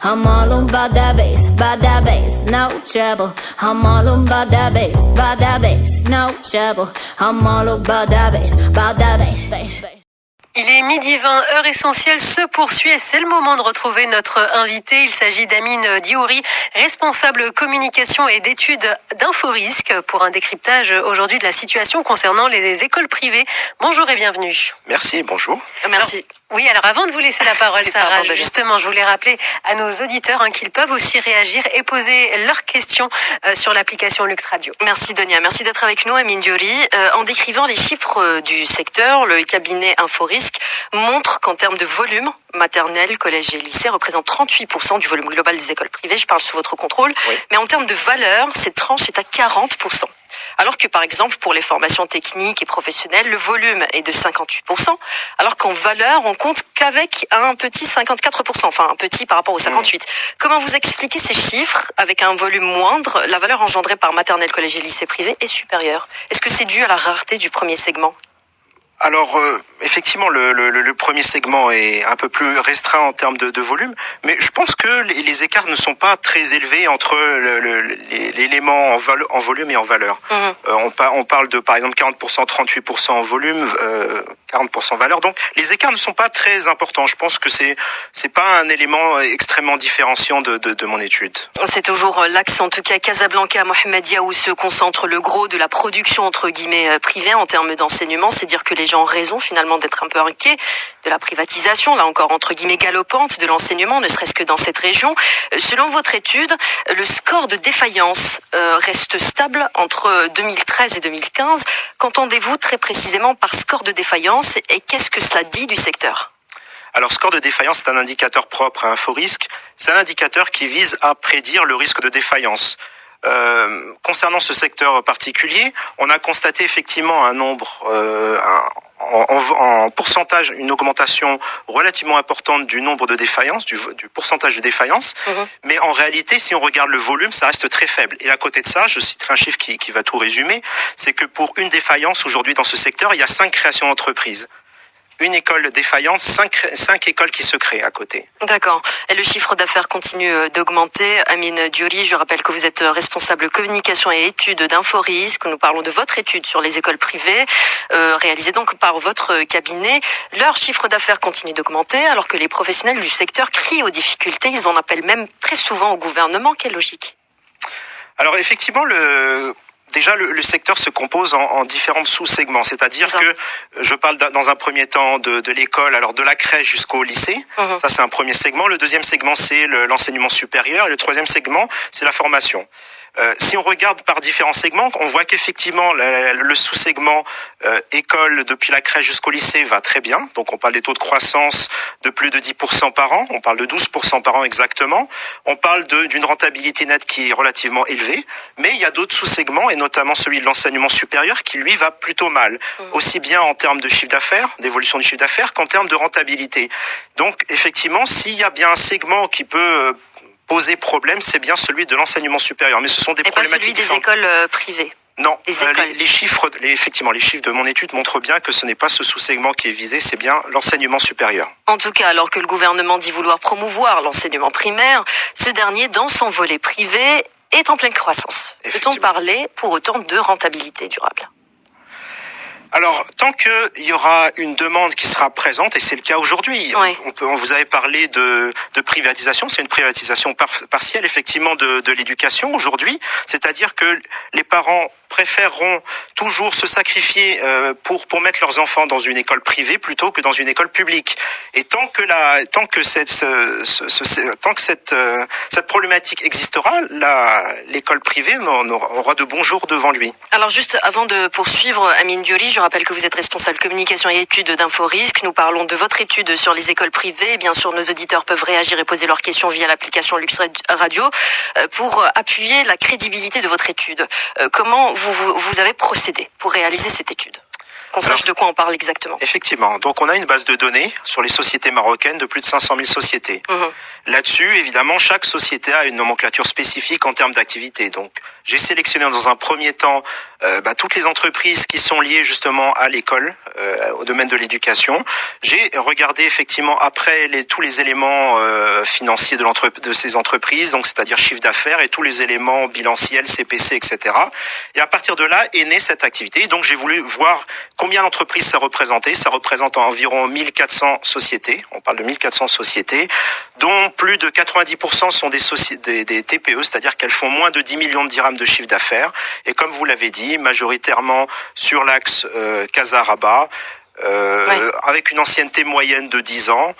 I'm all about that bass, no trouble. I'm all about that bass, no trouble. I'm all about that bass. Il est 12h20, heure essentielle se poursuit et c'est le moment de retrouver notre invité. Il s'agit d'Amine Diouri, responsable communication et d'études d'Inforisque pour un décryptage aujourd'hui de la situation concernant les écoles privées. Bonjour et bienvenue. Merci, bonjour. Merci. Alors avant de vous laisser la parole, Sarah, justement, je voulais rappeler à nos auditeurs qu'ils peuvent aussi réagir et poser leurs questions sur l'application Lux Radio. Merci Donia, merci d'être avec nous, Amine Diouri. En décrivant les chiffres du secteur, le cabinet Inforisque montre qu'en termes de volume, maternelle, collège et lycée représente 38% du volume global des écoles privées. Je parle sous votre contrôle. Oui. Mais en termes de valeur, cette tranche est à 40%. Alors que par exemple pour les formations techniques et professionnelles, le volume est de 58%, alors qu'en valeur, on compte qu'avec un petit 54%, enfin un petit par rapport aux 58%. Comment vous expliquez ces chiffres avec un volume moindre? La valeur engendrée par maternelle, collège et lycée privé est supérieure. Est-ce que c'est dû à la rareté du premier segment? Alors, effectivement, le premier segment est un peu plus restreint en termes de volume, mais je pense que les écarts ne sont pas très élevés entre l'élément en volume et en valeur. On parle de, par exemple, 40%, 38% en volume, 40% en valeur. Donc, les écarts ne sont pas très importants. Je pense que c'est pas un élément extrêmement différenciant de mon étude. C'est toujours l'axe, en tout cas, Casablanca, Mohamedia, où se concentre le gros de la production, entre guillemets, privée en termes d'enseignement. C'est dire que les gens ont raison finalement d'être un peu inquiets de la privatisation, là encore entre guillemets galopante de l'enseignement, ne serait-ce que dans cette région. Selon votre étude, le score de défaillance reste stable entre 2013 et 2015. Qu'entendez-vous très précisément par score de défaillance et qu'est-ce que cela dit du secteur ? Alors, score de défaillance, c'est un indicateur propre à Inforisque. C'est un indicateur qui vise à prédire le risque de défaillance. Concernant ce secteur particulier, on a constaté effectivement un nombre, en pourcentage, une augmentation relativement importante du nombre de défaillances, du pourcentage de défaillances. Mais en réalité, si on regarde le volume, ça reste très faible. Et à côté de ça, je citerai un chiffre qui va tout résumer, c'est que pour une défaillance aujourd'hui dans ce secteur, il y a 5 créations d'entreprises. Une école défaillante, 5 écoles qui se créent à côté. D'accord. Et le chiffre d'affaires continue d'augmenter. Amine Diouri, je rappelle que vous êtes responsable communication et études d'Inforisque. Nous parlons de votre étude sur les écoles privées, réalisée donc par votre cabinet. Leur chiffre d'affaires continue d'augmenter, alors que les professionnels du secteur crient aux difficultés. Ils en appellent même très souvent au gouvernement. Quelle logique ? Alors effectivement, Déjà, le secteur se compose en différents sous-segments, c'est-à-dire que je parle dans un premier temps de l'école, alors de la crèche jusqu'au lycée. Ça, c'est un premier segment. Le deuxième segment, c'est l'enseignement supérieur. Et le troisième segment, c'est la formation. Si on regarde par différents segments, on voit qu'effectivement le sous-segment école depuis la crèche jusqu'au lycée va très bien. Donc on parle des taux de croissance de plus de 10% par an. On parle de 12% par an exactement. On parle d'une rentabilité nette qui est relativement élevée. Mais il y a d'autres sous-segments, et notamment celui de l'enseignement supérieur, qui lui va plutôt mal. Aussi bien en termes de chiffre d'affaires, d'évolution du chiffre d'affaires, qu'en termes de rentabilité. Donc effectivement, s'il y a bien un segment qui peut poser problème, c'est bien celui de l'enseignement supérieur. Mais ce sont des problématiques différentes. Et pas celui des écoles privées. Non, les chiffres de mon étude montrent bien que ce n'est pas ce sous-segment qui est visé, c'est bien l'enseignement supérieur. En tout cas, alors que le gouvernement dit vouloir promouvoir l'enseignement primaire, ce dernier, dans son volet privé, est en pleine croissance. Peut-on parler pour autant de rentabilité durable ? Alors, tant qu'il y aura une demande qui sera présente, et c'est le cas aujourd'hui, vous avez parlé de privatisation, c'est une privatisation partielle effectivement de l'éducation aujourd'hui, c'est-à-dire que les parents préféreront toujours se sacrifier pour mettre leurs enfants dans une école privée plutôt que dans une école publique. Et tant que cette problématique existera, l'école privée aura de bons jours devant lui. Alors juste avant de poursuivre, Amine Diouri, je rappelle que vous êtes responsable communication et études d'Inforisque. Nous parlons de votre étude sur les écoles privées. Et bien sûr, nos auditeurs peuvent réagir et poser leurs questions via l'application Lux Radio pour appuyer la crédibilité de votre étude. Comment vous avez procédé pour réaliser cette étude ? Qu'on sache de quoi on parle exactement. Effectivement. Donc, on a une base de données sur les sociétés marocaines de plus de 500 000 sociétés. Là-dessus, évidemment, chaque société a une nomenclature spécifique en termes d'activité. Donc, j'ai sélectionné dans un premier temps toutes les entreprises qui sont liées justement à l'école, au domaine de l'éducation. J'ai regardé effectivement après tous les éléments financiers de ces entreprises, donc c'est-à-dire chiffre d'affaires et tous les éléments bilanciels, CPC, etc. Et à partir de là est née cette activité. Donc, j'ai voulu voir combien d'entreprises ça représentait. Ça représente environ 1400 sociétés. On parle de 1400 sociétés, dont plus de 90% sont des TPE, c'est-à-dire qu'elles font moins de 10 millions de dirhams de chiffre d'affaires. Et comme vous l'avez dit, majoritairement sur l'axe Casa-Rabat, avec une ancienneté moyenne de 10 ans.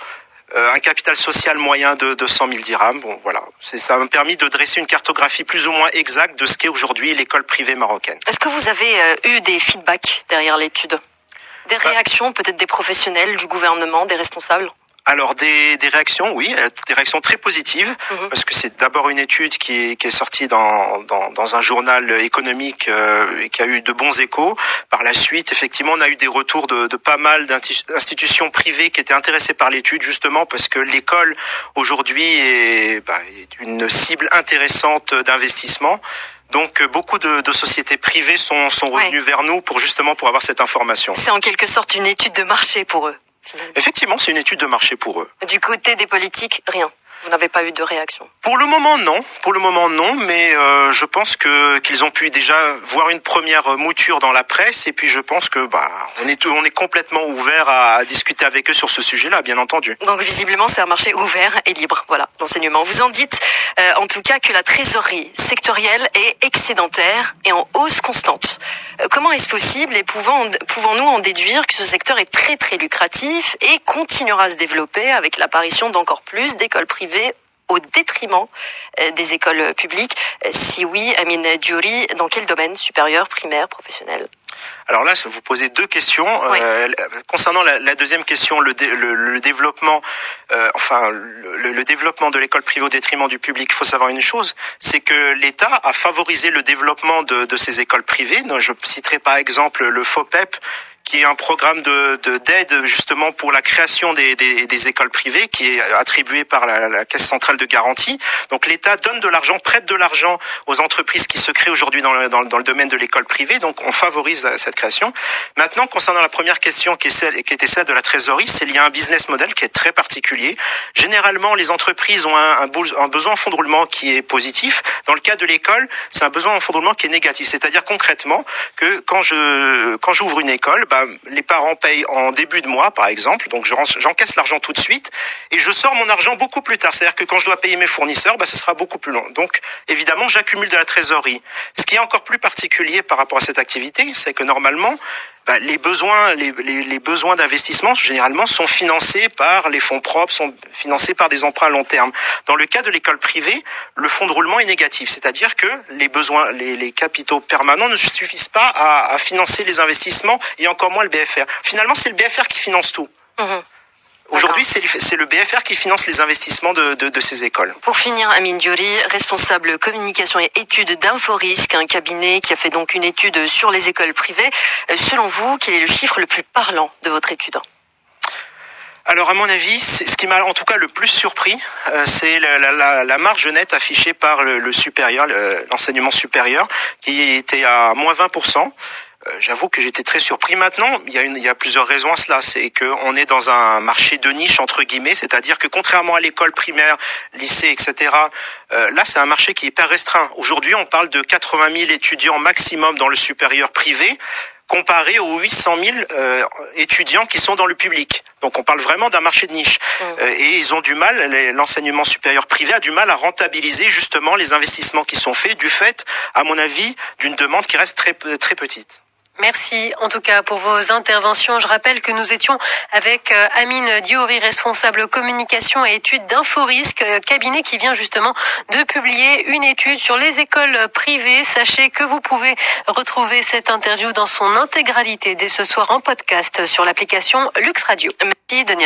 Un capital social moyen de 100 000 dirhams. Bon, voilà. Ça m'a permis de dresser une cartographie plus ou moins exacte de ce qu'est aujourd'hui l'école privée marocaine. Est-ce que vous avez eu des feedbacks derrière l'étude ? Des réactions, peut-être des professionnels, du gouvernement, des responsables ? Alors des réactions, oui, des réactions très positives, parce que c'est d'abord une étude qui est sortie dans un journal économique et qui a eu de bons échos. Par la suite, effectivement, on a eu des retours de pas mal d'institutions privées qui étaient intéressées par l'étude, justement parce que l'école aujourd'hui est une cible intéressante d'investissement. Donc beaucoup de sociétés privées sont revenues vers nous pour avoir cette information. C'est en quelque sorte une étude de marché pour eux. Effectivement, c'est une étude de marché pour eux. Du côté des politiques, rien. Vous n'avez pas eu de réaction? Pour le moment, non. Mais je pense qu'ils ont pu déjà voir une première mouture dans la presse. Et puis, je pense que on est complètement ouvert à discuter avec eux sur ce sujet-là, bien entendu. Donc, visiblement, c'est un marché ouvert et libre. Voilà, l'enseignement. Vous en dites, en tout cas, que la trésorerie sectorielle est excédentaire et en hausse constante. Comment est-ce possible et pouvons-nous en déduire que ce secteur est très, très lucratif et continuera à se développer avec l'apparition d'encore plus d'écoles privées au détriment des écoles publiques? Si oui, Amine Diouri, dans quel domaine? Supérieur, primaire, professionnel? Alors là, vous posez deux questions. Oui. Concernant la deuxième question, le développement, le développement de l'école privée au détriment du public, il faut savoir une chose, c'est que l'État a favorisé le développement de ces écoles privées. Donc, je citerai par exemple le FOPEP, qui est un programme d'aide justement pour la création des écoles privées, qui est attribué par la Caisse centrale de garantie. Donc l'État donne de l'argent, prête de l'argent aux entreprises qui se créent aujourd'hui dans le domaine de l'école privée. Donc on favorise cette création. Maintenant, concernant la première question qui était celle de la trésorerie, c'est lié à un business model qui est très particulier. Généralement, les entreprises ont un besoin en fonds de roulement qui est positif. Dans le cas de l'école, c'est un besoin en fonds de roulement qui est négatif. C'est-à-dire concrètement que quand j'ouvre une école, les parents payent en début de mois, par exemple, donc j'encaisse l'argent tout de suite et je sors mon argent beaucoup plus tard. C'est-à-dire que quand je dois payer mes fournisseurs, ce sera beaucoup plus long. Donc, évidemment, j'accumule de la trésorerie. Ce qui est encore plus particulier par rapport à cette activité, c'est que normalement, les besoins d'investissement, généralement, sont financés par les fonds propres, sont financés par des emprunts à long terme. Dans le cas de l'école privée, le fonds de roulement est négatif. C'est-à-dire que les besoins, les capitaux permanents ne suffisent pas à financer les investissements et encore moins le BFR. Finalement, c'est le BFR qui finance tout. Aujourd'hui, c'est le BFR qui finance les investissements de ces écoles. Pour finir, Amine Diouri, responsable communication et études d'Inforisque, un cabinet qui a fait donc une étude sur les écoles privées. Selon vous, quel est le chiffre le plus parlant de votre étude? Alors à mon avis, ce qui m'a en tout cas le plus surpris, c'est la marge nette affichée par le supérieur, l'enseignement supérieur, qui était à moins 20%. J'avoue que j'étais très surpris. Maintenant, il y a plusieurs raisons à cela. C'est qu'on est dans un marché de niche, entre guillemets, c'est-à-dire que contrairement à l'école primaire, lycée, etc., là, c'est un marché qui est hyper restreint. Aujourd'hui, on parle de 80 000 étudiants maximum dans le supérieur privé, comparé aux 800 000 étudiants qui sont dans le public. Donc on parle vraiment d'un marché de niche. Et ils ont du mal, l'enseignement supérieur privé a du mal à rentabiliser justement les investissements qui sont faits, du fait, à mon avis, d'une demande qui reste très, très petite. Merci en tout cas pour vos interventions. Je rappelle que nous étions avec Amine Diouri, responsable communication et études d'Inforisque, cabinet qui vient justement de publier une étude sur les écoles privées. Sachez que vous pouvez retrouver cette interview dans son intégralité dès ce soir en podcast sur l'application Lux Radio. Merci Denis.